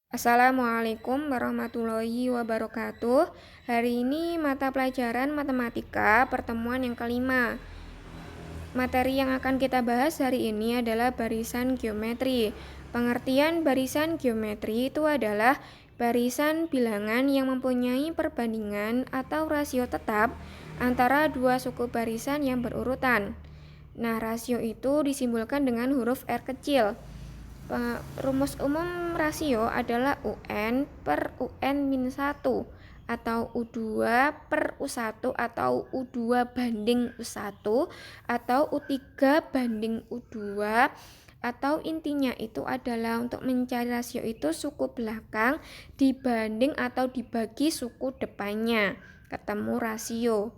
Assalamualaikum warahmatullahi wabarakatuh. Hari ini mata pelajaran matematika pertemuan yang kelima. Materi yang akan kita bahas hari ini adalah barisan geometri. Pengertian barisan geometri itu adalah barisan bilangan yang mempunyai perbandingan atau rasio tetap antara dua suku barisan yang berurutan. Nah, rasio itu disimbolkan dengan huruf R kecil. Rumus umum rasio adalah UN per UN-1 atau U2 per U1 atau U2 banding U1 atau U3 banding U2, atau intinya itu adalah untuk mencari rasio itu suku belakang dibanding atau dibagi suku depannya, ketemu rasio.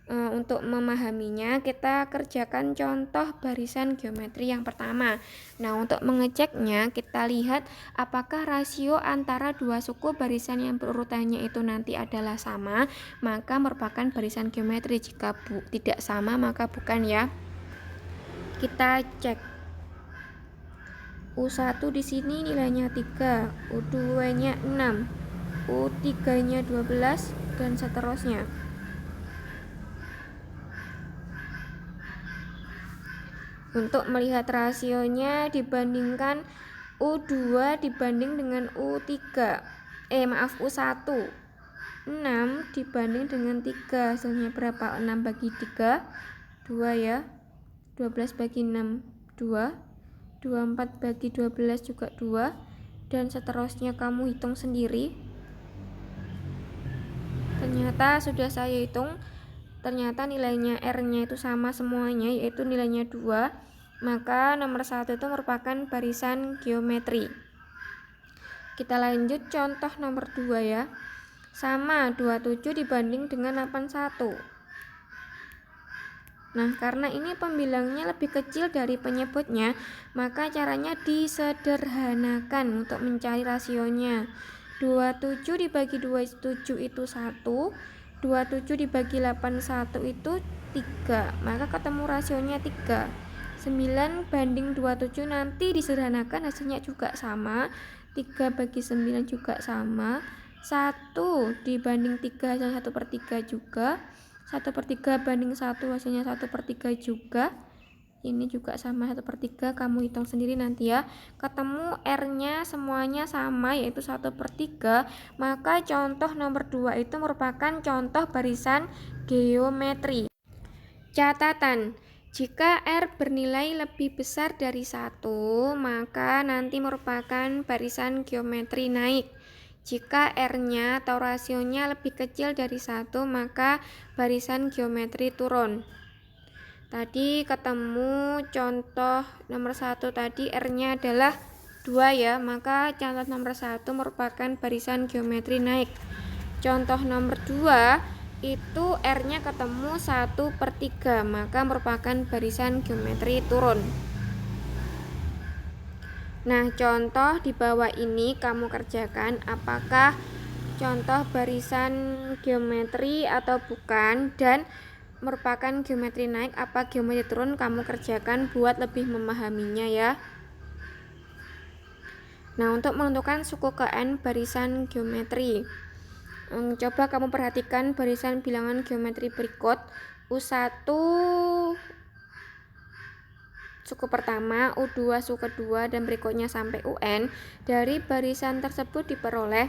Untuk memahaminya, kita kerjakan contoh barisan geometri yang pertama. Nah, untuk mengeceknya, kita lihat apakah rasio antara dua suku barisan yang berurutannya itu nanti adalah sama, maka merupakan barisan geometri. Jika tidak sama, maka bukan ya. Kita cek. U1 di sini nilainya 3, U2-nya 6, U3-nya 12, dan seterusnya. Untuk melihat rasionya dibandingkan U2 dibanding dengan U1 6 dibanding dengan 3, hasilnya berapa? 6 bagi 3 2 ya, 12 bagi 6 2, 24 bagi 12 juga 2, dan seterusnya kamu hitung sendiri. Ternyata sudah saya hitung, ternyata nilainya R-nya itu sama semuanya, yaitu nilainya 2. Maka nomor 1 itu merupakan barisan geometri. Kita lanjut contoh nomor 2 ya. Sama 27 dibanding dengan 81. Nah, karena ini pembilangnya lebih kecil dari penyebutnya, maka caranya disederhanakan untuk mencari rasionya. 27 dibagi 27 itu 1, 27 dibagi 81 itu 3, maka ketemu rasionya 3. 9 banding 27 nanti disederhanakan, hasilnya juga sama. 3 bagi 9 juga sama. 1 dibanding 3 hasilnya 1/3 juga. 1/3 banding 1 hasilnya 1/3 juga. Ini juga sama 1/3, kamu hitung sendiri nanti ya. Ketemu R-nya semuanya sama, yaitu 1/3. Maka contoh nomor 2 itu merupakan contoh barisan geometri. Catatan: jika R bernilai lebih besar dari 1, maka nanti merupakan barisan geometri naik. Jika R-nya atau rasionya lebih kecil dari 1, maka barisan geometri turun. Tadi ketemu contoh nomor 1 tadi R-nya adalah 2 ya, maka contoh nomor 1 merupakan barisan geometri naik. Contoh nomor 2 itu R-nya ketemu 1/3, maka merupakan barisan geometri turun. Nah, contoh di bawah ini kamu kerjakan apakah contoh barisan geometri atau bukan, dan merupakan geometri naik apa geometri turun, kamu kerjakan buat lebih memahaminya ya. Nah, untuk menentukan suku ke N barisan geometri, coba kamu perhatikan barisan bilangan geometri berikut. U1 suku pertama, U2 suku kedua, dan berikutnya sampai UN. Dari barisan tersebut diperoleh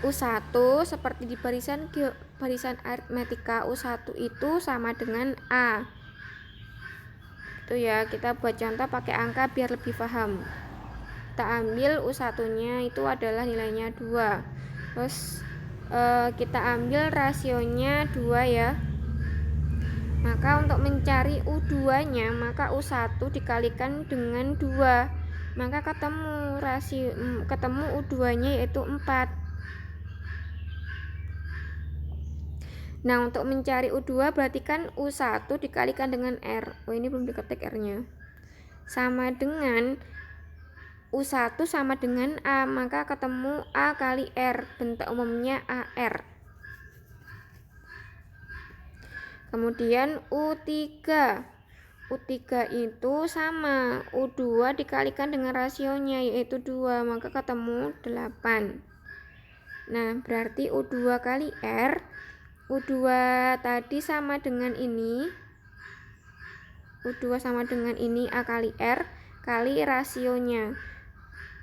U1 seperti di barisan aritmetika, U1 itu sama dengan A. Itu ya, kita buat contoh pakai angka biar lebih paham. Kita ambil U1-nya itu adalah nilainya 2. Terus kita ambil rasionya 2 ya. Maka untuk mencari U2-nya, maka U1 dikalikan dengan 2. Maka ketemu U2-nya yaitu 4. Nah, untuk mencari U2 berarti kan U1 dikalikan dengan R. Oh, ini belum diketik R-nya. Sama dengan U1 sama dengan A, maka ketemu A kali R, bentuk umumnya AR. Kemudian U3. U3 itu sama U2 dikalikan dengan rasionya yaitu 2, maka ketemu 8. Nah, berarti U2 kali R, U2 tadi sama dengan ini, U2 sama dengan ini A kali R kali rasionya.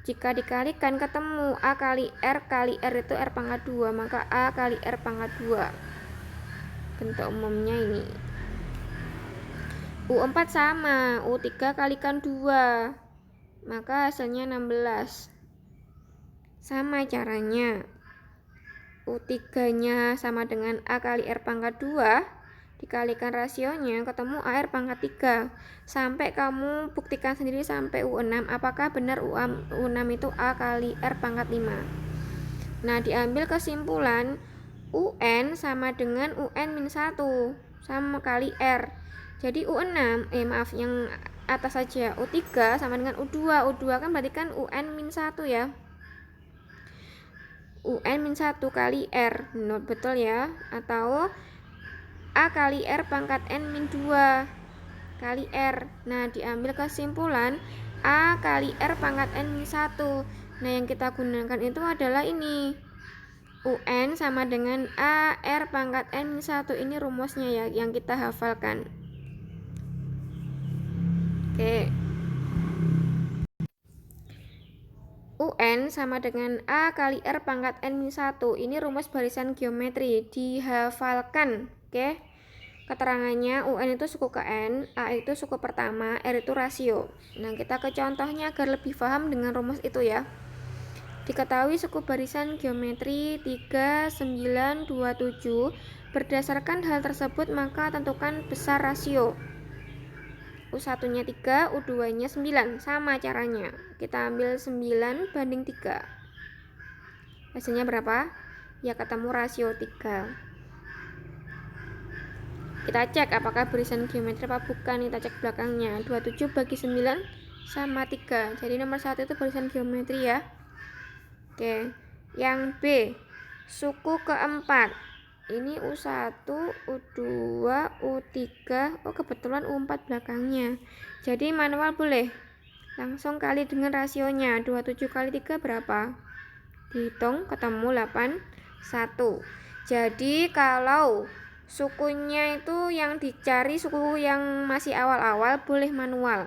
Jika dikalikan ketemu A kali R itu R pangkat 2, maka A kali R pangkat 2. Bentuk umumnya ini. U4 sama, U3 kalikan 2, maka hasilnya 16. Sama caranya, U3 nya sama dengan A kali R pangkat 2, dikalikan rasionya ketemu AR pangkat 3. Sampai kamu buktikan sendiri sampai U6 apakah benar U6 itu A kali R pangkat 5. Nah, diambil kesimpulan UN sama dengan UN-1 sama kali R. Jadi U6, yang atas saja, U3 sama dengan U2. U2 kan berarti kan UN-1 ya. UN-1 kali R, betul ya. Atau A kali R pangkat N-2 kali R. Nah, diambil kesimpulan A kali R pangkat N-1. Nah, yang kita gunakan itu adalah ini. UN sama dengan A R pangkat N-1. Ini rumusnya ya, yang kita hafalkan. Oke. UN sama dengan A kali R pangkat N-1. Ini rumus barisan geometri, dihafalkan. Oke. Keterangannya UN itu suku ke N, A itu suku pertama, R itu rasio. Nah, kita ke contohnya agar lebih paham dengan rumus itu ya. Diketahui suku barisan geometri 3, 9, 2, 7. Berdasarkan hal tersebut, maka tentukan besar rasio. U1 nya 3, U2 nya 9. Sama caranya, kita ambil 9 banding 3. Hasilnya berapa? Ya, ketemu rasio 3. Kita cek apakah barisan geometri apa bukan. Kita cek belakangnya. 27 bagi 9 sama 3. Jadi nomor 1 itu barisan geometri ya. Oke. Yang B, suku keempat. Ini U1, U2, U3. Oh, kebetulan U4 belakangnya. Jadi manual boleh. Langsung kali dengan rasionya. 27 kali 3 berapa? Dihitung, ketemu 8, 1. Jadi kalau sukunya itu yang dicari suku yang masih awal-awal, boleh manual.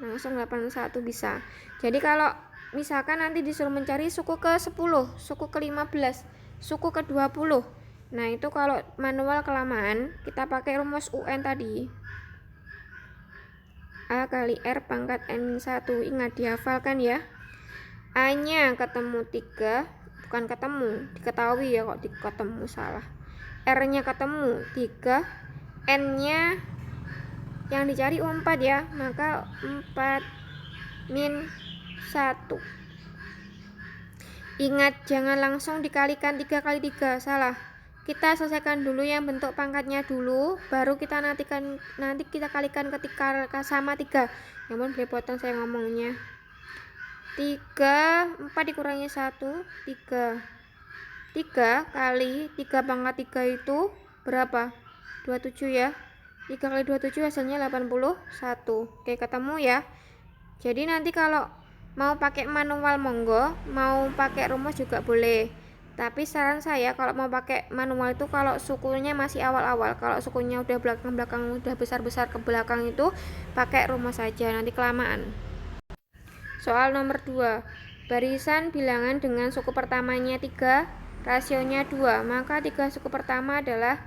Langsung 81 bisa. Jadi kalau misalkan nanti disuruh mencari suku ke-10, suku ke-15, suku ke-20. Nah, itu kalau manual kelamaan, kita pakai rumus UN tadi. A kali R pangkat N-1. Ingat, dihafalkan ya. A-nya ketemu 3, bukan ketemu, diketahui ya, kok ketemu salah. R-nya ketemu 3, N-nya yang dicari U4 ya, maka 4 min 1. Ingat, jangan langsung dikalikan 3 kali 3, salah. Kita selesaikan dulu yang bentuk pangkatnya dulu, baru kita nanti kita kalikan ketika sama 3. Namun belepotan saya ngomongnya. 3, 4 dikurangi 1, 3. 3 kali 3 pangkat 3 itu berapa? 27 ya. 3 kali 27 hasilnya 81. Oke, ketemu ya. Jadi nanti kalau mau pakai manual monggo, mau pakai rumus juga boleh. Tapi saran saya kalau mau pakai manual itu kalau sukunya masih awal-awal. Kalau sukunya udah belakang-belakang, udah besar-besar ke belakang itu pakai rumus saja, nanti kelamaan. Soal nomor 2. Barisan bilangan dengan suku pertamanya 3, rasionya 2. Maka 3 suku pertama adalah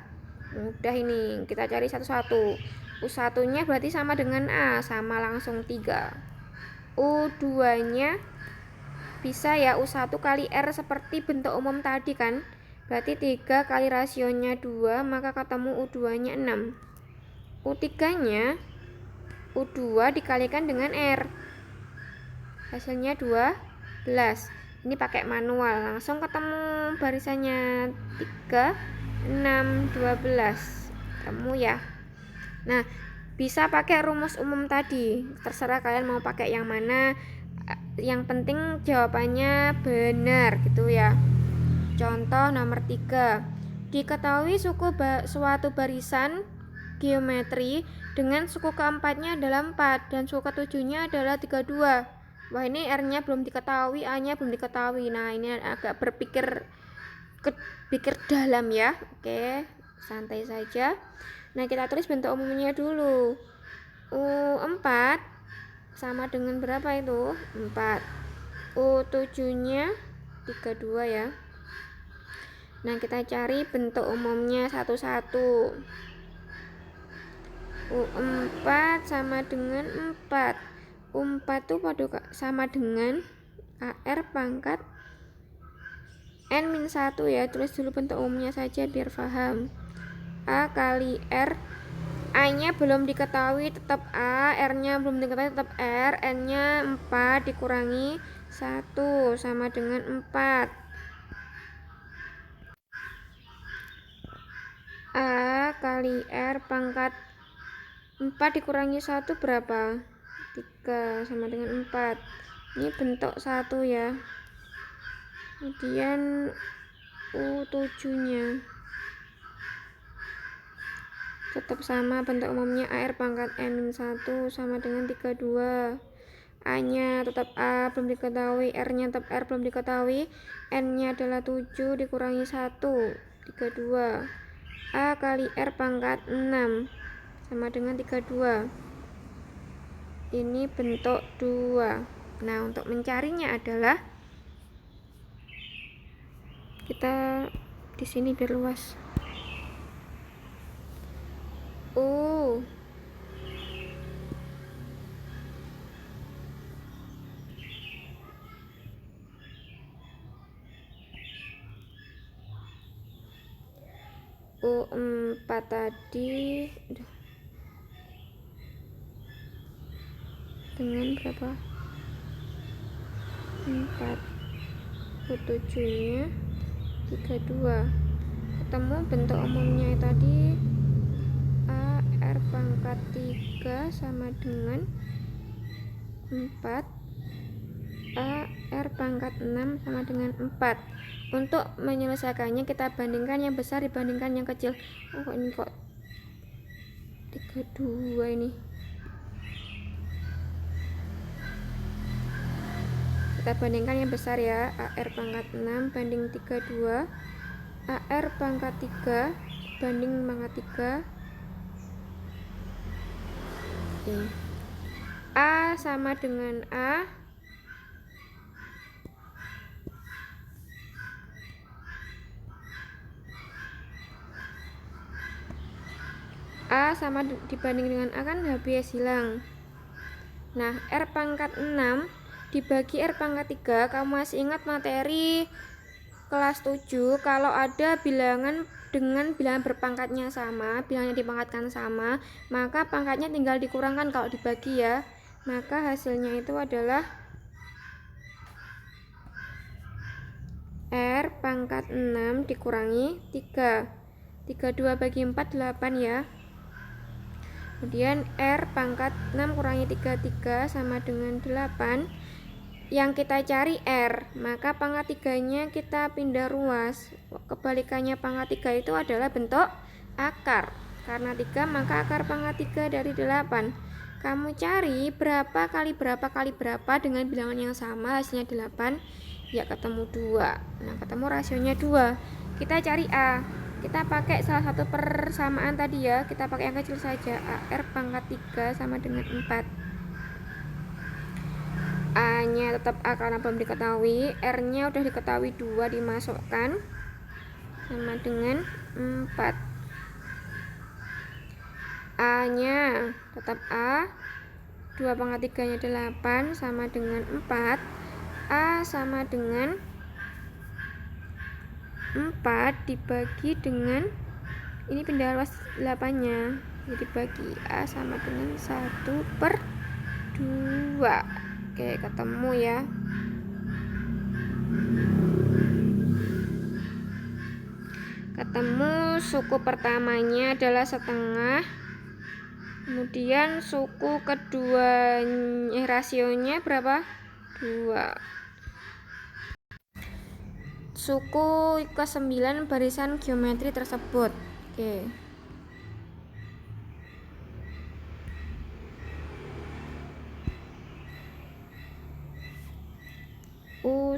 mudah ini. Kita cari satu-satu. U1 nya berarti sama dengan A, sama langsung 3. U2 nya bisa ya U1 kali R seperti bentuk umum tadi kan. Berarti 3 kali rasionya 2, maka ketemu U2 nya 6. U3 nya U2 dikalikan dengan R, hasilnya 12. Ini pakai manual, langsung ketemu barisannya 3, 6, 12. Ketemu ya. Nah, bisa pakai rumus umum tadi, terserah kalian mau pakai yang mana. Yang penting jawabannya benar gitu ya. Contoh nomor 3. Diketahui suatu barisan geometri dengan suku keempatnya adalah 4 dan suku ketujuhnya adalah 32. Wah, ini R-nya belum diketahui, A-nya belum diketahui. Nah, ini agak berpikir dalam ya. Oke, santai saja. Nah, kita tulis bentuk umumnya dulu. U4 sama dengan berapa itu? 4. U7-nya 32 ya. Nah, kita cari bentuk umumnya satu-satu. U4 sama dengan 4. U4 itu sama dengan AR pangkat N-1 ya. Tulis dulu bentuk umumnya saja biar paham. A kali R. A-nya belum diketahui tetap A, R-nya belum diketahui tetap R, N-nya 4 dikurangi 1 sama dengan 4. A kali R pangkat 4 dikurangi 1 berapa? 3 sama dengan 4. Ini bentuk 1 ya. Kemudian U7-nya tetap sama bentuk umumnya AR pangkat N-1 sama dengan 32. A-nya tetap A belum diketahui, R-nya tetap R belum diketahui, N-nya adalah 7 dikurangi 1, 32. A kali R pangkat 6 sama dengan 32. Ini bentuk 2. Nah, untuk mencarinya adalah kita di sini biar luas. U U4 tadi dengan berapa? 4. U7 nya 32. Ketemu bentuk umumnya tadi A R pangkat 3 sama dengan 4. A R pangkat 6 sama dengan 4. Untuk menyelesaikannya kita bandingkan yang besar dibandingkan yang kecil. Oh, ini kok 32 ini. Kita bandingkan yang besar ya. AR pangkat 6 banding 32. AR pangkat 3 banding pangkat 3. Oke. A sama dengan A. A sama dibanding dengan A kan habis hilang. Nah, R pangkat 6 dibagi R pangkat 3. Kamu masih ingat materi kelas 7 kalau ada bilangan dengan bilangan berpangkatnya sama, bilangannya dipangkatkan sama, maka pangkatnya tinggal dikurangkan kalau dibagi ya. Maka hasilnya itu adalah R pangkat 6 dikurangi 3. 32 bagi 4 8 ya. Kemudian R pangkat 6 kurangi 33 sama dengan 8. Yang kita cari R, maka pangkat 3-nya kita pindah ruas. Kebalikannya pangkat 3 itu adalah bentuk akar. Karena 3 maka akar pangkat 3 dari 8. Kamu cari berapa kali berapa dengan bilangan yang sama, hasilnya 8. Ya ketemu 2. Nah, ketemu rasionya 2. Kita cari A. Kita pakai salah satu persamaan tadi ya. Kita pakai yang kecil saja. AR pangkat 3 sama dengan 4. A-nya tetap A karena belum diketahui. R-nya udah diketahui 2 dimasukkan. Sama dengan 4. A-nya tetap A. 2 pangkat 3-nya 8 sama dengan 4. A sama dengan 4 dibagi dengan ini pindah ruas 8-nya, jadi bagi A sama dengan 1/2. Oke, ketemu ya. Ketemu suku pertamanya adalah setengah, kemudian suku kedua rasionya berapa? 2. Suku ke-9 barisan geometri tersebut. Oke.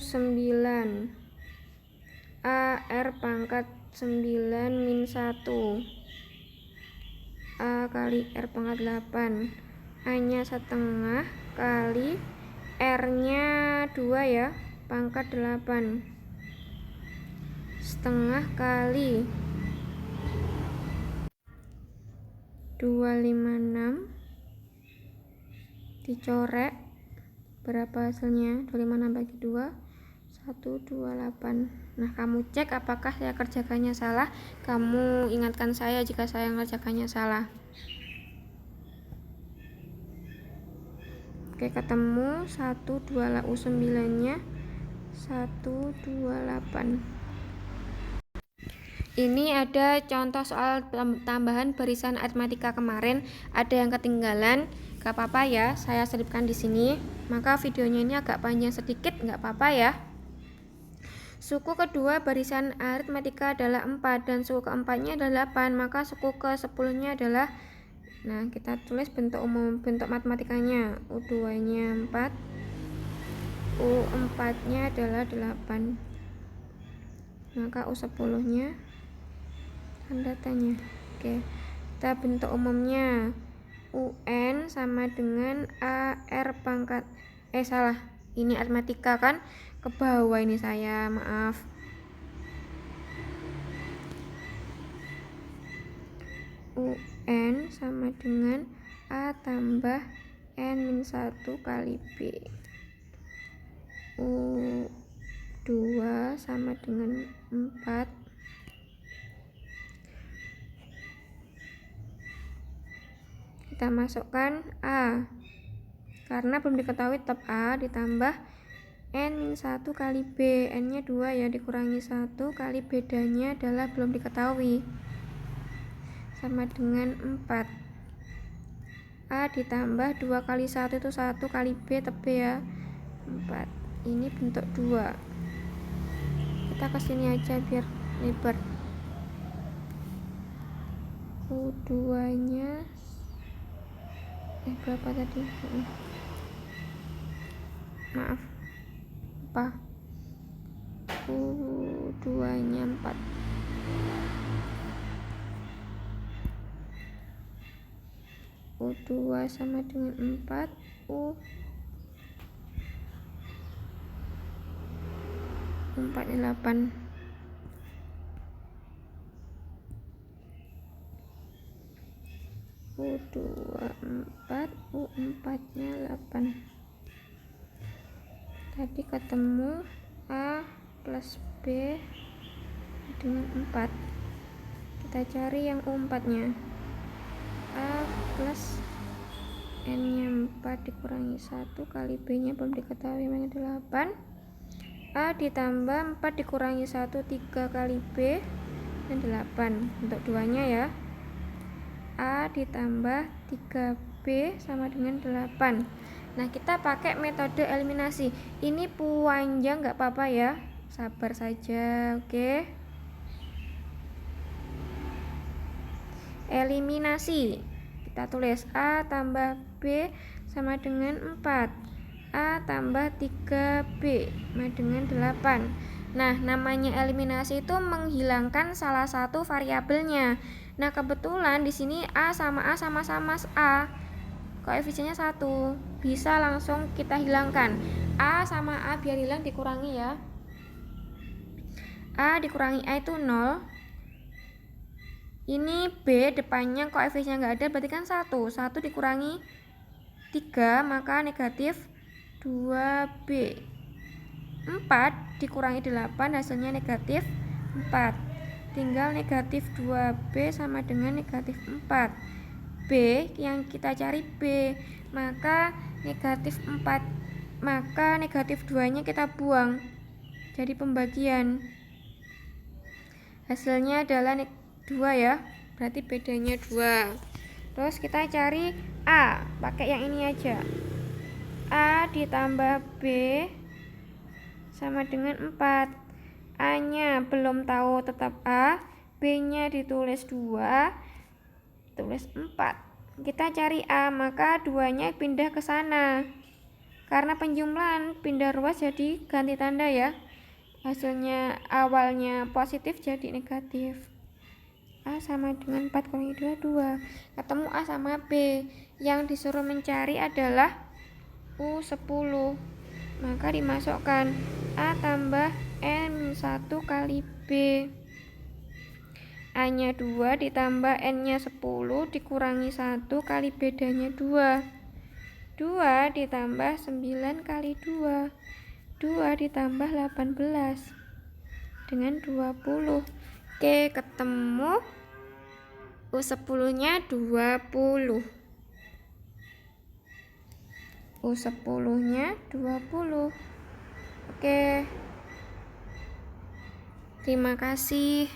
9 A R pangkat 9 min 1 A kali R pangkat 8, A nya setengah kali R nya 2 ya, pangkat 8 setengah kali 256 dicorek, berapa hasilnya? 256 bagi 2 128. Nah, kamu cek apakah saya kerjakannya salah, kamu ingatkan saya jika saya mengerjakannya salah. Oke, ketemu 128 U9 nya 128. Ini ada contoh soal tambahan barisan aritmatika kemarin, ada yang ketinggalan, gak apa-apa ya, saya selipkan di sini. Maka videonya ini agak panjang sedikit, gak apa-apa ya. Suku kedua barisan aritmatika adalah 4 dan suku keempatnya adalah 8, maka suku ke-10-nya adalah, nah kita tulis bentuk umum, bentuk matematikanya, U2 nya 4, U4 nya adalah 8, maka U10 nya tanda tanya. Oke, kita bentuk umumnya UN sama dengan AR pangkat salah, ini aritmatika kan, ke bawah ini saya, maaf. UN sama dengan A tambah N min 1 kali B. U2 sama dengan 4 kita masukkan A, karena belum diketahui tetap A, ditambah N-1 kali B, N nya 2 ya, dikurangi 1 kali bedanya adalah belum diketahui, sama dengan 4. A ditambah 2 kali 1 itu 1 kali B, tetap B ya, 4. Ini bentuk 2, kita kesini aja biar lebar. U2 nya berapa tadi? Maaf, apa? U2 nya 4. U2 sama dengan 4, U4 nya 8. U2 4, U4 nya 8. Tadi ketemu A plus B dengan 4. Kita cari yang U4 nya. A plus N nya 4 dikurangi 1 kali B nya belum diketahui, mana 8. A ditambah 4 dikurangi 1 3 kali B dan 8. Untuk 2 nya ya, A ditambah 3B sama dengan 8. Nah, kita pakai metode eliminasi. Ini panjang nggak apa-apa ya, sabar saja. Oke, eliminasi, kita tulis A tambah B sama dengan 4, A tambah 3B sama dengan 8. Nah, namanya eliminasi itu menghilangkan salah satu variabelnya. Nah, kebetulan di sini A sama-sama A, koefisiennya 1, bisa langsung kita hilangkan. A sama A biar hilang dikurangi ya, A dikurangi A itu 0. Ini B depannya koefisiennya nggak ada, berarti kan 1 dikurangi 3 maka negatif 2B. 4 dikurangi 8 hasilnya negatif 4, tinggal negatif 2B sama dengan negatif 4. B yang kita cari B, maka negatif 4, maka negatif 2 nya kita buang, jadi pembagian, hasilnya adalah 2 ya, berarti bedanya 2. Terus kita cari A, pakai yang ini aja, A ditambah B sama dengan 4. A nya belum tahu, tetap A, B nya ditulis 2, tulis 4. Kita cari A, maka 2 nya pindah ke sana, Karena penjumlahan pindah ruas jadi ganti tanda ya. Hasilnya awalnya positif jadi negatif. A sama dengan 4 kurangi 2, 2. Ketemu A sama B. Yang disuruh mencari adalah U10. Maka dimasukkan A tambah N1 kali B. A-nya 2 ditambah N-nya 10 dikurangi 1 kali bedanya 2. 2 ditambah 9 kali 2. 2 ditambah 18 dengan 20. Oke, ketemu U10-nya 20. U10-nya 20. Oke. Terima kasih.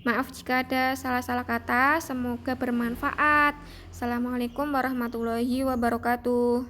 Maaf jika ada salah-salah kata, semoga bermanfaat. Assalamualaikum warahmatullahi wabarakatuh.